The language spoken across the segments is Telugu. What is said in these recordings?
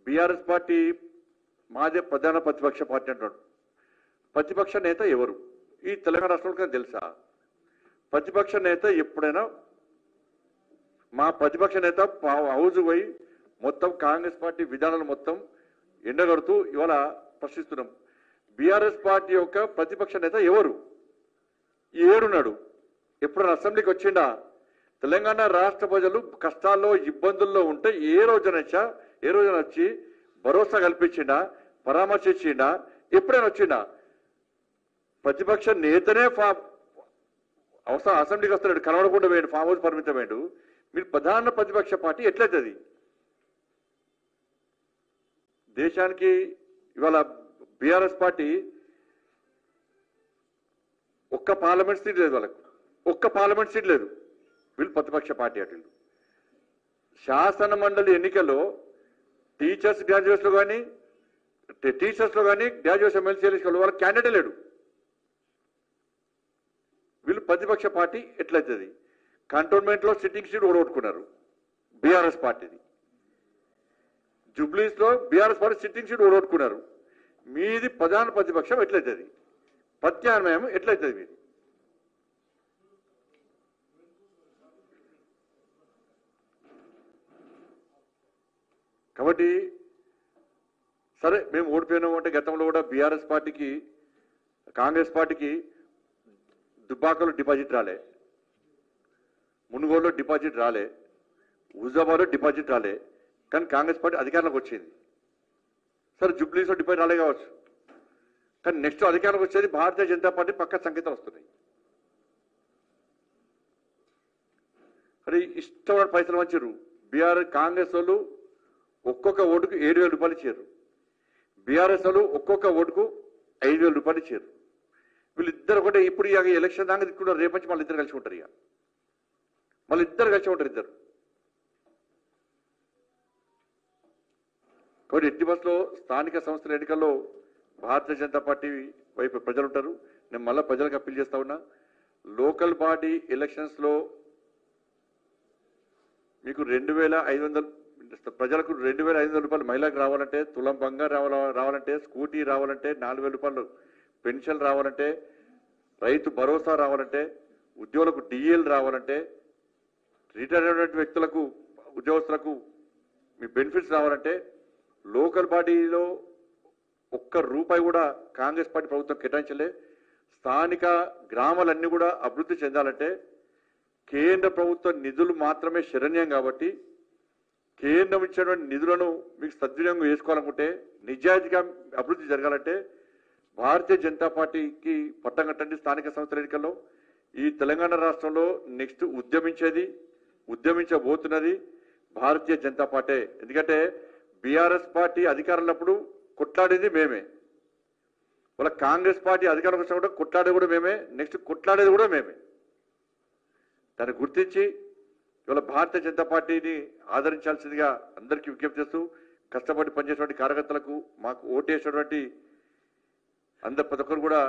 బీఆర్ఎస్ పార్టీ మాదే ప్రధాన ప్రతిపక్ష పార్టీ అంటాడు. ప్రతిపక్ష నేత ఎవరు? ఈ తెలంగాణ రాష్ట్రంలో తెలుసా? ప్రతిపక్ష నేత ఎప్పుడైనా మా ప్రతిపక్ష నేత హౌజ్ పోయి మొత్తం కాంగ్రెస్ పార్టీ విధానాలు మొత్తం ఎండగడుతూ ఇవాళ ప్రశ్నిస్తున్నాం. బీఆర్ఎస్ పార్టీ యొక్క ప్రతిపక్ష నేత ఎవరు? ఏడున్నాడు? ఎప్పుడైనా అసెంబ్లీకి వచ్చిండా? తెలంగాణ రాష్ట్ర ప్రజలు కష్టాల్లో ఇబ్బందుల్లో ఉంటే ఏ రోజున వచ్చి భరోసా కల్పించిండా? పరామర్శించిండా? ఎప్పుడైనా వచ్చిండా? ప్రతిపక్ష నేతనే అవసరం అసెంబ్లీకి వస్తున్నాడు, కనబడకుండా వేయండి, ఫామ్ హౌస్ పరిమితమేండు. మీరు ప్రధాన ప్రతిపక్ష పార్టీ ఎట్లయితుంది? దేశానికి ఇవాళ బీఆర్ఎస్ పార్టీ ఒక్క పార్లమెంట్ సీట్ లేదు, వాళ్ళకు ఒక్క పార్లమెంట్ సీట్ లేదు. వీళ్ళు ప్రతిపక్ష పార్టీ అటు. శాసన మండలి ఎన్నికల్లో టీచర్స్ గ్రాడ్యుయేట్స్లో కానీ గ్రాడ్యుయేట్స్ ఎమ్మెల్సీ ఎన్నికల్లో వాళ్ళకి క్యాండిడేట్ లేడు. వీళ్ళు ప్రతిపక్ష పార్టీ ఎట్లయితుంది? కంటోన్మెంట్లో సిట్టింగ్ సీట్ ఓడగొట్టుకున్నారు బీఆర్ఎస్ పార్టీది. జూబ్లీస్ లో బీఆర్ఎస్ పార్టీ సిట్టింగ్ సీట్ ఓడగొట్టుకున్నారు. మీది ప్రధాన ప్రతిపక్షం ఎట్లయితుంది? ప్రత్యామ్నాయం ఎట్లయితుంది మీది? కాబట్టి సరే మేము ఓడిపోయినాము అంటే గతంలో కూడా బీఆర్ఎస్ పార్టీకి కాంగ్రెస్ పార్టీకి దుబ్బాకలో డిపాజిట్ రాలే, మునుగోడులో డిపాజిట్ రాలే, హుజాబాద్లో డిపాజిట్ రాలే, కానీ కాంగ్రెస్ పార్టీ అధికారంలోకి వచ్చింది. సరే జూబ్లీస్లో డిపాజిట్ రాలే కావచ్చు, కానీ నెక్స్ట్ అధికారంలోకి వచ్చేది భారతీయ జనతా పార్టీ పక్క సంకేతాలు వస్తున్నాయి. మరి ఇష్టమైన పైసలు మంచారు. కాంగ్రెస్ వాళ్ళు ఒక్కొక్క ఓటుకు 7,000 రూపాయలు ఇచ్చారు. బీఆర్ఎస్ వాళ్ళు ఒక్కొక్క ఓటుకు 5,000 రూపాయలు ఇచ్చారు. వీళ్ళిద్దరు ఒకటే. ఇప్పుడు ఇక ఎలక్షన్ దాకా తిట్టుకుంటారు, రేపటి మళ్ళీ ఇద్దరు కలిసి ఉంటారు. ఇక మళ్ళీ ఇద్దరు కలిసి ఉంటారు ఇద్దరు. కాబట్టి ఎట్టి బస్సులో స్థానిక సంస్థల ఎన్నికల్లో భారతీయ జనతా పార్టీ వైపు ప్రజలు ఉంటారు. నేను మళ్ళీ ప్రజలకు అప్పీల్ చేస్తా ఉన్నా, లోకల్ బాడీ ఎలక్షన్స్ లో మీకు 2,500 ప్రజలకు 2,500 రూపాయలు మహిళలకు రావాలంటే, తులం బంగారు రావాలంటే, స్కూటీ రావాలంటే, 4,000 రూపాయలు పెన్షన్ రావాలంటే, రైతు భరోసా రావాలంటే, ఉద్యోగులకు డిఎల్ రావాలంటే, రిటైర్ అయినటువంటి వ్యక్తులకు ఉద్యోగస్తులకు మీ బెనిఫిట్స్ రావాలంటే, లోకల్ బాడీలో ఒక్క రూపాయి కూడా కాంగ్రెస్ పార్టీ ప్రభుత్వం కేటాయించలే. స్థానిక గ్రామాలన్నీ కూడా అభివృద్ధి చెందాలంటే కేంద్ర ప్రభుత్వ నిధులు మాత్రమే శరణ్యం. కాబట్టి కేంద్రం ఇచ్చినటువంటి నిధులను మీకు సద్వినియోగం చేసుకోవాలనుకుంటే, నిజాయితీగా అభివృద్ధి జరగాలంటే భారతీయ జనతా పార్టీకి పట్టం కట్టండి. స్థానిక సంస్థల ఎన్నికల్లో ఈ తెలంగాణ రాష్ట్రంలో నెక్స్ట్ ఉద్యమించబోతున్నది భారతీయ జనతా పార్టీ. ఎందుకంటే బీఆర్ఎస్ పార్టీ అధికారంలో కొట్లాడేది మేమే, వాళ్ళ కాంగ్రెస్ పార్టీ అధికారంలోకి వచ్చినా కూడా కొట్లాడేది కూడా మేమే, నెక్స్ట్ కొట్లాడేది కూడా మేమే. దాన్ని గుర్తించి ఇవాళ భారతీయ జనతా పార్టీని ఆదరించాల్సిందిగా అందరికీ విజ్ఞప్తి చేస్తూ, కష్టపడి పనిచేసేటువంటి కార్యకర్తలకు, మాకు ఓటేసినటువంటి ప్రతి ఒక్కరు కూడా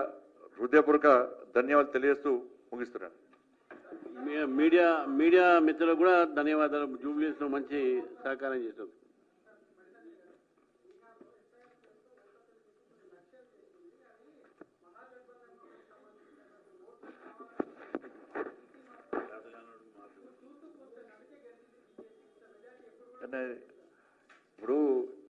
హృదయపూర్వక ధన్యవాదాలు తెలియజేస్తూ ముగిస్తున్నాను. మీడియా మిత్రులకు కూడా ధన్యవాదాలు. జూబ్లీస్ లో మంచి సహకారం చేశారు. ఇప్పుడు